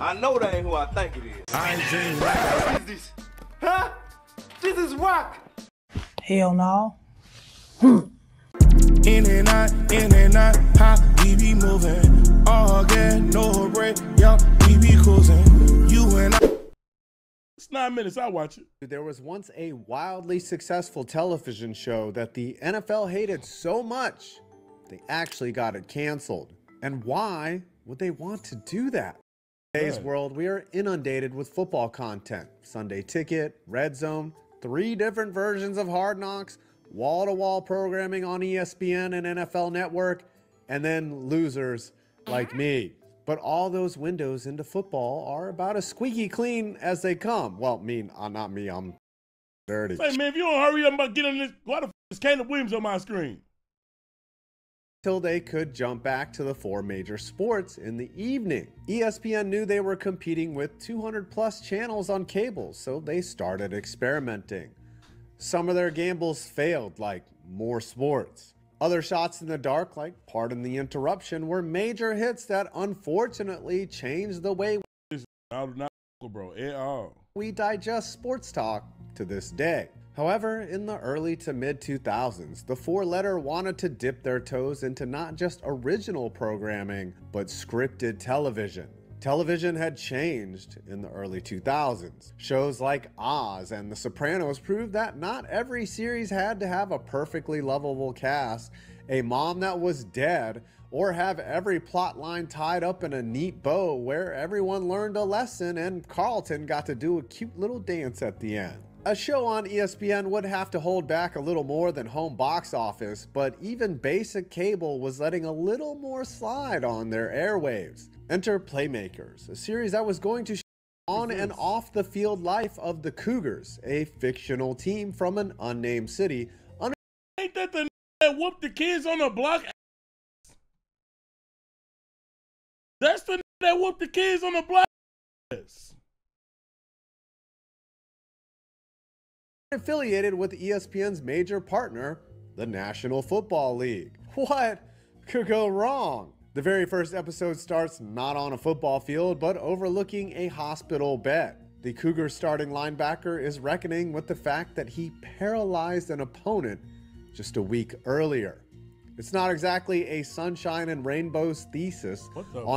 I know that ain't who I think it is. I ain't dreaming like What is this? Huh? This is rock. Hell no. in and out, how we be moving. All gas, no break, yo, we be cruising. You and I. It's 9 minutes, I'll watch it. There was once a wildly successful television show that the NFL hated so much, they actually got it canceled. And why would they want to do that? In today's world, we are inundated with football content. Sunday Ticket, Red Zone, 3 different versions of Hard Knocks, wall-to-wall programming on ESPN and NFL Network, and then losers like me. But all those windows into football are about as squeaky clean as they come. Well, not me, I'm dirty. Hey, man, if you don't hurry up, I'm about to get on this. Why the f is Caleb Williams on my screen? Till they could jump back to the 4 major sports in the evening. ESPN knew they were competing with 200+ channels on cable, so they started experimenting. Some of their gambles failed, like more sports. Other shots in the dark, like Pardon the Interruption, were major hits that unfortunately changed the way we digest sports talk to this day. However, in the early to mid 2000s, the 4-letter wanted to dip their toes into not just original programming, but scripted television. Television had changed in the early 2000s. Shows like Oz and The Sopranos proved that not every series had to have a perfectly lovable cast, a mom that was dead, or have every plot line tied up in a neat bow where everyone learned a lesson and Carlton got to do a cute little dance at the end. A show on ESPN would have to hold back a little more than home box office, but even basic cable was letting a little more slide on their airwaves. Enter Playmakers, a series that was going to show on and off the field life of the Cougars, a fictional team from an unnamed city. Ain't that the that whooped the kids on the block? That's the that whooped the kids on the block. Affiliated with ESPN's major partner, the National Football League. What could go wrong? The very first episode starts not on a football field, but overlooking a hospital bed. The Cougars starting linebacker is reckoning with the fact that he paralyzed an opponent just a week earlier. It's not exactly a sunshine and rainbows thesis on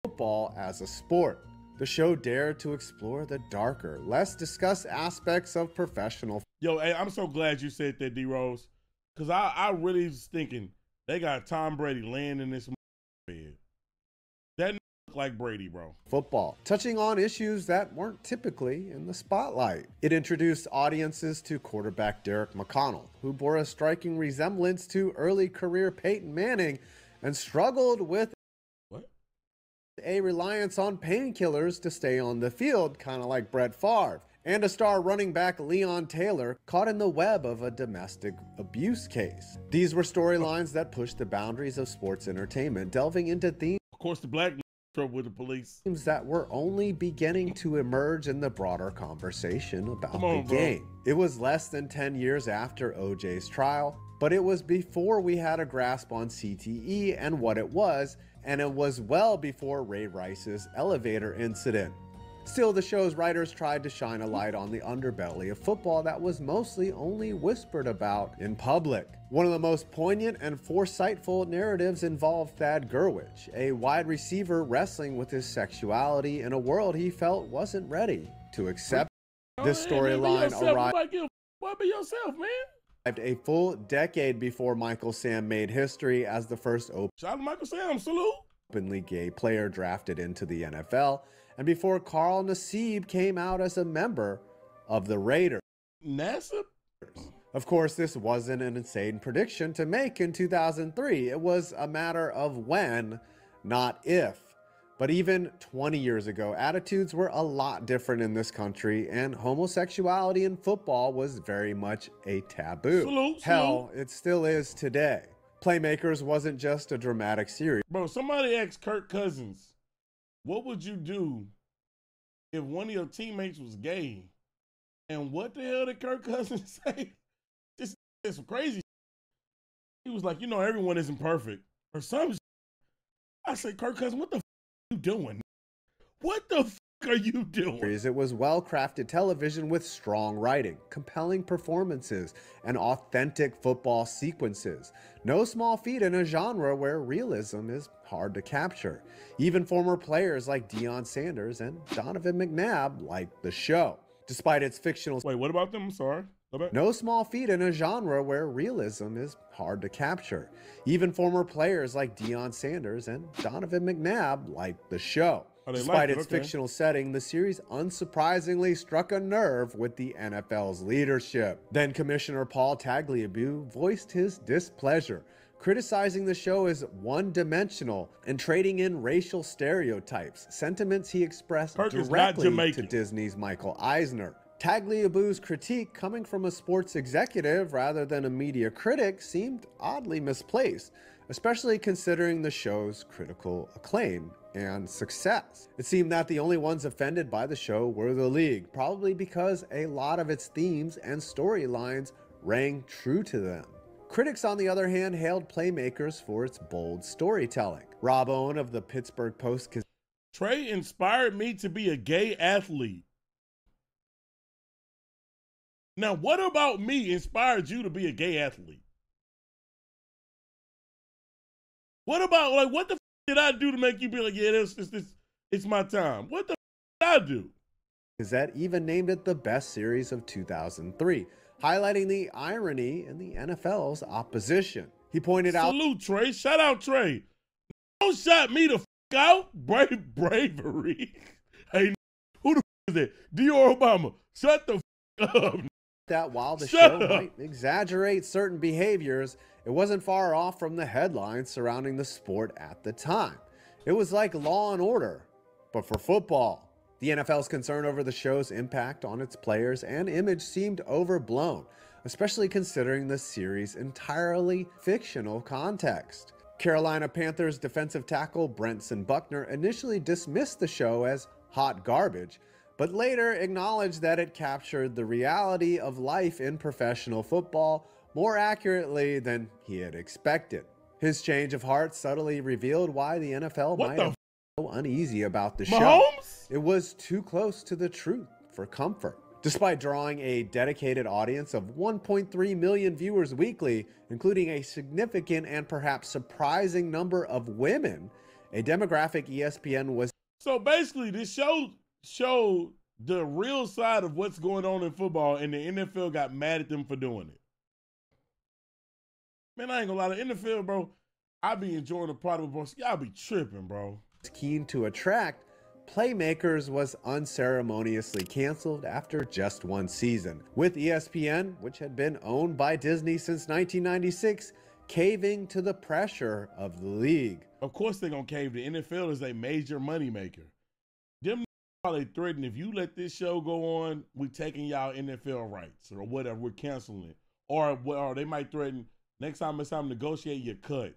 football as a sport. The show dared to explore the darker, less discussed aspects of professional. Yo, hey, I'm so glad you said that, D-Rose, because I really was thinking they got Tom Brady laying in this bed. That look like Brady, bro. Football, touching on issues that weren't typically in the spotlight. It introduced audiences to quarterback Derek McConnell, who bore a striking resemblance to early career Peyton Manning and struggled with a reliance on painkillers to stay on the field, kind of like Brett Favre, and a star running back Leon Taylor caught in the web of a domestic abuse case. These were storylines that pushed the boundaries of sports entertainment, delving into themes, of course, the black trouble with the police, that were only beginning to emerge in the broader conversation about the game. It was less than 10 years after OJ's trial, but it was before we had a grasp on CTE and what it was, and it was well before Ray Rice's elevator incident. Still, the show's writers tried to shine a light on the underbelly of football that was mostly only whispered about in public. One of the most poignant and foresightful narratives involved Thad Gerwich, a wide receiver wrestling with his sexuality in a world he felt wasn't ready to accept. This storyline arrived a full decade before Michael Sam made history as the first openly gay player drafted into the NFL, and before Carl Nassib came out as a member of the Raiders. Of course, this wasn't an insane prediction to make in 2003. It was a matter of when, not if. But even 20 years ago, attitudes were a lot different in this country, and homosexuality in football was very much a taboo. Hell, it still is today. Playmakers wasn't just a dramatic series. Bro, somebody asked Kirk Cousins, what would you do if one of your teammates was gay? And what the hell did Kirk Cousins say? This is some crazy. He was like, you know, everyone isn't perfect. Or some. I said, Kirk Cousins, what the f you doing? What the fuck are you doing? It was well-crafted television with strong writing, compelling performances, and authentic football sequences. No small feat in a genre where realism is hard to capture. Even former players like Deion Sanders and Donovan McNabb liked the show. Despite its fictional... Wait, what about them? I'm sorry. No small feat in a genre where realism is hard to capture. Even former players like Deion Sanders and Donovan McNabb liked the show. Despite its fictional setting, the series unsurprisingly struck a nerve with the NFL's leadership. Then Commissioner Paul Tagliabue voiced his displeasure, criticizing the show as one-dimensional and trading in racial stereotypes, sentiments he expressed directly to Disney's Michael Eisner. Tagliabue's critique, coming from a sports executive rather than a media critic, seemed oddly misplaced, especially considering the show's critical acclaim and success. It seemed that the only ones offended by the show were the league, probably because a lot of its themes and storylines rang true to them. Critics, on the other hand, hailed Playmakers for its bold storytelling. Rob Owen of the Pittsburgh Post... Trey inspired me to be a gay athlete. Now, what about me inspired you to be a gay athlete? What about, like, what the did I do to make you be like, yeah, it's my time? What the did I do? Gazette even named it the best series of 2003, highlighting the irony in the NFL's opposition. He pointed out... Salute, Trey. Shout out, Trey. Don't shot me the out. Bravery. Hey, who the is that? Dior Obama. Shut the up. That while the show might exaggerate certain behaviors, it wasn't far off from the headlines surrounding the sport at the time. It was like Law and Order, but for football. The NFL's concern over the show's impact on its players and image seemed overblown, especially considering the series' entirely fictional context. Carolina Panthers defensive tackle Brenton Buckner initially dismissed the show as hot garbage, but later acknowledged that it captured the reality of life in professional football more accurately than he had expected. His change of heart subtly revealed why the NFL might have been so uneasy about the show. It was too close to the truth for comfort. Despite drawing a dedicated audience of 1.3 million viewers weekly, including a significant and perhaps surprising number of women, a demographic ESPN was... So basically, this show showed the real side of what's going on in football, and the NFL got mad at them for doing it. Man, I ain't gonna lie, the NFL, bro, I be enjoying the product, bro. Y'all be tripping, bro. Keen to attract, Playmakers was unceremoniously canceled after just one season, with ESPN, which had been owned by Disney since 1996, caving to the pressure of the league. Of course they're gonna cave. The NFL is a major moneymaker. Them probably threatened, if you let this show go on, we taking y'all NFL rights or whatever, we're canceling it. Or they might threaten, next time it's time to negotiate your cut.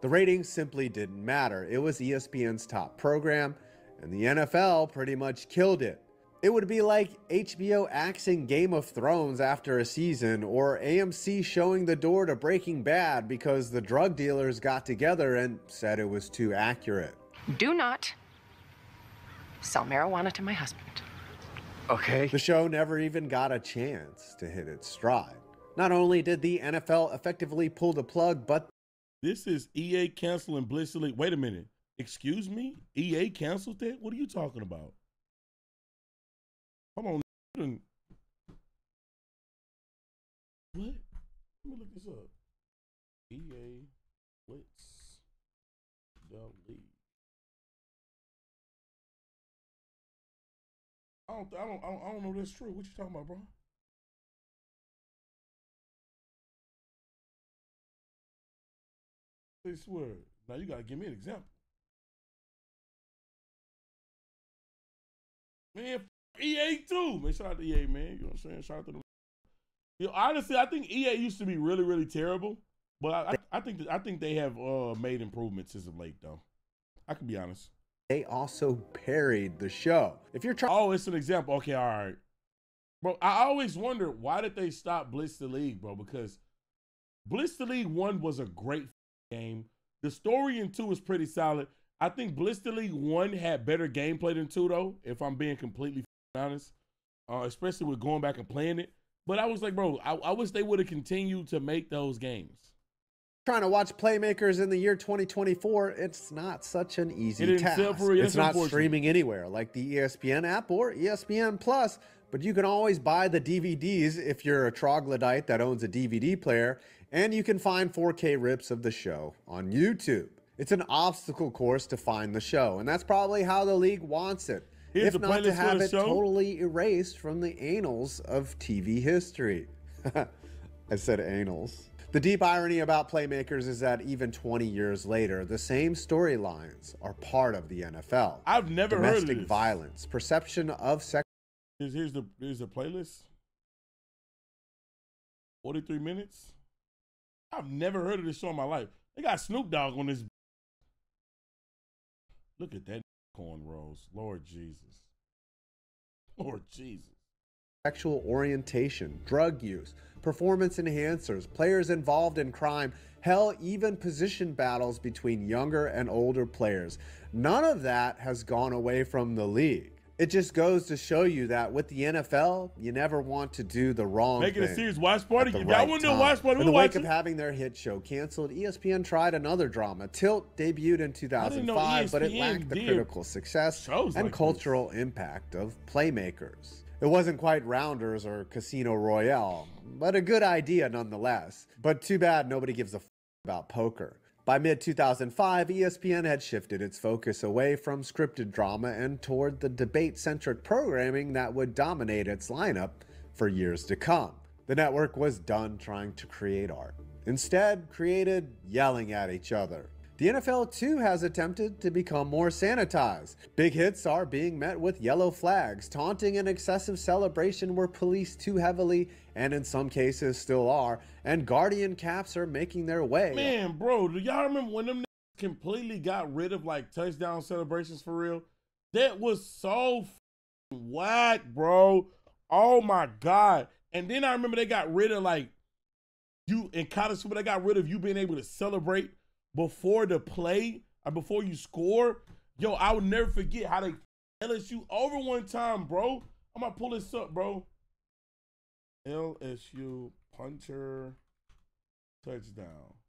The ratings simply didn't matter. It was ESPN's top program, and the NFL pretty much killed it. It would be like HBO axing Game of Thrones after a season, or AMC showing the door to Breaking Bad because the drug dealers got together and said it was too accurate. Do not sell marijuana to my husband. Okay. The show never even got a chance to hit its stride. Not only did the NFL effectively pull the plug, but... This is EA canceling Bliss Elite. Wait a minute. Excuse me? EA canceled that? What are you talking about? Hold on. What? Let me look this up. EA Blitz the League. I don't know if that's true. What you talking about, bro? I swear. Now you gotta give me an example. Man, EA too. Man, shout out to EA, man. You know what I'm saying? Shout out to them. You know, honestly, I think EA used to be really, really terrible. But I think they have made improvements as of late, though. I can be honest. They also parried the show. If you're trying... Oh, it's an example. Okay, all right. Bro, I always wonder, why did they stop Blitz the League, bro? Because Blitz the League 1 was a great game. The story in 2 is pretty solid. I think Blister League 1 had better gameplay than 2, though, if I'm being completely honest, especially with going back and playing it. But I was like, bro, I wish they would have continued to make those games. Trying to watch Playmakers in the year 2024, it's not such an easy task. It's not streaming anywhere like the ESPN app or ESPN Plus, but you can always buy the DVDs if you're a troglodyte that owns a DVD player, and you can find 4K rips of the show on YouTube. It's an obstacle course to find the show, and that's probably how the league wants it, if not to have it totally erased from the annals of TV history. I said annals. The deep irony about Playmakers is that even 20 years later, the same storylines are part of the NFL. I've never heard of this. Domestic violence, perception of sex. Here's the playlist. 43 minutes. I've never heard of this show in my life. They got Snoop Dogg on this. Look at that cornrows. Lord Jesus. Lord Jesus. Sexual orientation, drug use, performance enhancers, players involved in crime, hell, even position battles between younger and older players. None of that has gone away from the league. It just goes to show you that with the NFL, you never want to do the wrong thing. Making a serious watch party. Y'all want to do a watch party? In the wake of having their hit show canceled, ESPN tried another drama. Tilt debuted in 2005, but it lacked the critical success and cultural impact of Playmakers. It wasn't quite Rounders or Casino Royale, but a good idea nonetheless. But too bad nobody gives a f about poker. By mid-2005, ESPN had shifted its focus away from scripted drama and toward the debate-centric programming that would dominate its lineup for years to come. The network was done trying to create art. Instead, created yelling at each other. The NFL too has attempted to become more sanitized. Big hits are being met with yellow flags. Taunting and excessive celebration were policed too heavily, and in some cases still are, and guardian caps are making their way. Man, bro, do y'all remember when them completely got rid of like touchdown celebrations for real? That was so whack, bro. Oh my God. And then I remember they got rid of like you in college football, they got rid of you being able to celebrate before the play or before you score. Yo, I would never forget how they LSU over one time, bro. I'm gonna pull this up, bro. LSU punter touchdown.